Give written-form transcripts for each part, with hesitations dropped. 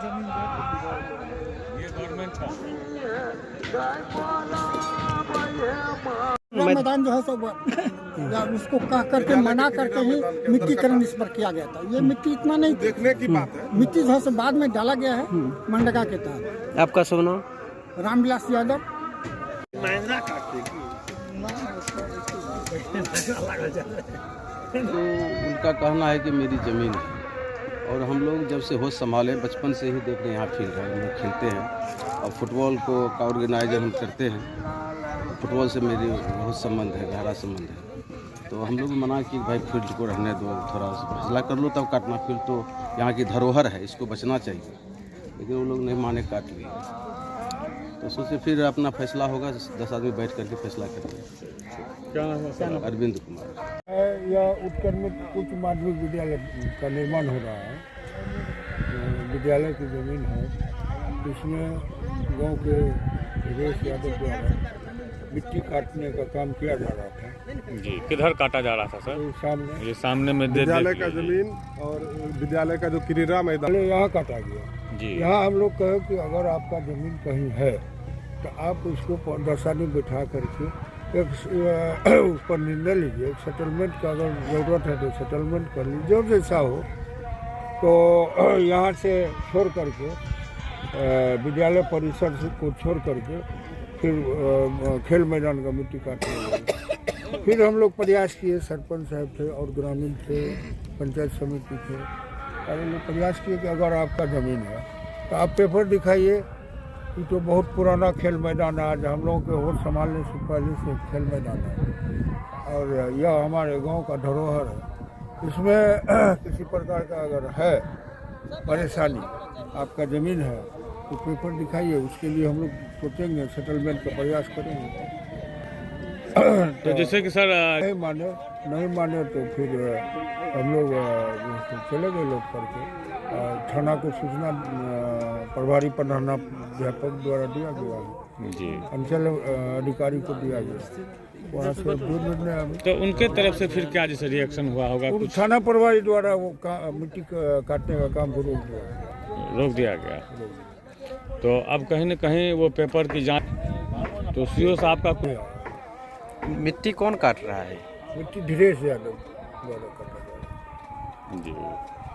ये गवर्नमेंट का मैदान जो है सब उसको कह करके मना करके ही मिट्टीकरण इस पर किया गया था। ये मिट्टी इतना नहीं देखने की बात है। मिट्टी जो है सब बाद में डाला गया है मनरेगा के तहत। आपका शुभ नाम? रामविलास यादव। तो उनका कहना है कि मेरी ज़मीन है और हम लोग जब से होश संभाले बचपन से ही देख रहे हैं यहाँ फील्ड है, हम लोग खेलते हैं और फुटबॉल का ऑर्गेनाइजर हम करते हैं। फुटबॉल से मेरी बहुत संबंध है, गहरा संबंध है। तो हम लोग मना कि भाई फील्ड को रहने दो, थोड़ा सा फैसला कर लो तब काटना। फील्ड तो यहाँ की धरोहर है, इसको बचना चाहिए, लेकिन वो लोग नहीं माने, काट लिए। तो सोचे फिर अपना फैसला होगा, 10 आदमी बैठ करके फैसला करेंगे। क्या नाम है सर? अरविंद कुमार। यह उत्क्रमित उच्च माध्यमिक विद्यालय का निर्माण हो रहा है। विद्यालय की जमीन है, इसमें गांव के सुरेश यादव द्वारा मिट्टी काटने का काम किया जा रहा था। जी, किधर काटा जा रहा था सर? तो सामने ये सामने में विद्यालय का जमीन और विद्यालय का जो क्रीड़ा मैदान यहाँ काटा गया। जी, यहाँ हम लोग कहे कि अगर आपका जमीन कहीं है तो आप उसको 10 आदमी बिठा करके एक उस पर निर्णय लीजिए। एक सेटलमेंट का अगर ज़रूरत है तो सेटलमेंट कर लीजिए, जो जैसा हो। तो यहाँ से छोड़ करके विद्यालय परिसर से को छोड़ करके फिर खेल मैदान का मिट्टी काटने लगे। फिर हम लोग प्रयास किए, सरपंच साहब थे और ग्रामीण थे, पंचायत समिति थे, और हम लोग प्रयास किए कि अगर आपका ज़मीन है तो आप पेपर दिखाइए। ये तो बहुत पुराना खेल मैदान है, आज हम लोगों के होश संभालने से पहले से खेल मैदान है और यह हमारे गांव का धरोहर है। इसमें किसी प्रकार का अगर है परेशानी, आपका ज़मीन है तो पेपर दिखाइए, उसके लिए हम लोग सोचेंगे, सेटलमेंट का प्रयास करेंगे। तो जैसे कि सर नहीं माने तो फिर हम लोग चले गए लोग करके थाना को सूचना प्रभारी प्रधानाध्यापक द्वारा दिया गया, जी, अंचल अधिकारी को दिया गया। वहाँ से दूर निर्णय हमें तो उनके तरफ से फिर क्या जैसे रिएक्शन हुआ होगा? कुछ थाना प्रभारी द्वारा वो मिट्टी काटने का काम को रोक दिया गया। तो अब कहीं न कहीं वो पेपर की जांच, तो सीओ साहब का मिट्टी कौन काट रहा है? मिट्टी धीरेश यादव द्वारा काटा गया। जी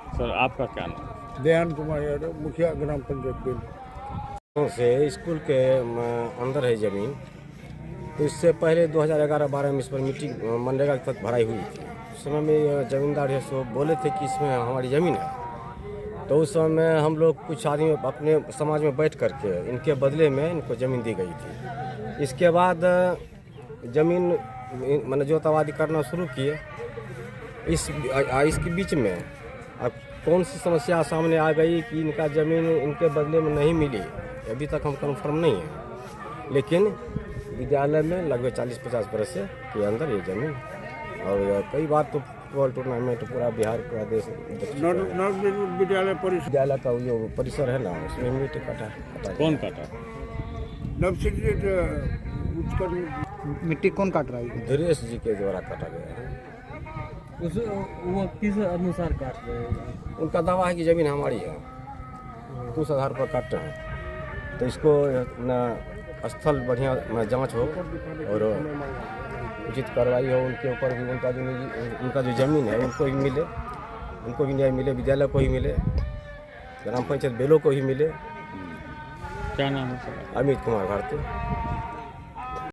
सर, आपका क्या नाम? दयान कुमार यादव, मुखिया ग्राम पंचायत बेल। से स्कूल के अंदर है ज़मीन। तो इससे पहले 2011-12 में इस पर मिट्टी मनरेगा के तहत भराई हुई थी। उस समय में ज़मींदार है सो बोले थे कि इसमें हमारी ज़मीन है। तो उस समय में हम लोग कुछ आदमी अपने समाज में बैठ करके इनके बदले में इनको ज़मीन दी गई थी। इसके बाद ज़मीन मैंने जोतावादी करना शुरू किए। इसके बीच में अब कौन सी समस्या सामने आ गई कि इनका ज़मीन इनके बदले में नहीं मिली, अभी तक हम कंफर्म नहीं है। लेकिन विद्यालय में लगभग 40-50 बरस के अंदर ये ज़मीन, और कई बार तो फुटबॉल टूर्नामेंट पूरा बिहार, पूरा देश विद्यालय का जो परिसर है ना, उसमें मिट्टी काटा। कौन काटा? मिट्टी कौन काट रहा है? धीरेश जी के द्वारा काटा गया है। वो किस अनुसार काट रहे हैं? उनका दावा है कि ज़मीन हमारी है, तो उस आधार पर काटते हैं। तो इसको न स्थल बढ़िया जांच हो और उचित कार्रवाई हो उनके ऊपर भी। उनका जो ज़मीन है उनको भी मिले, उनको भी न्याय मिले, विद्यालय को ही मिले, ग्राम पंचायत बेलों को ही मिले। क्या नाम है सर? अमित कुमार भारती।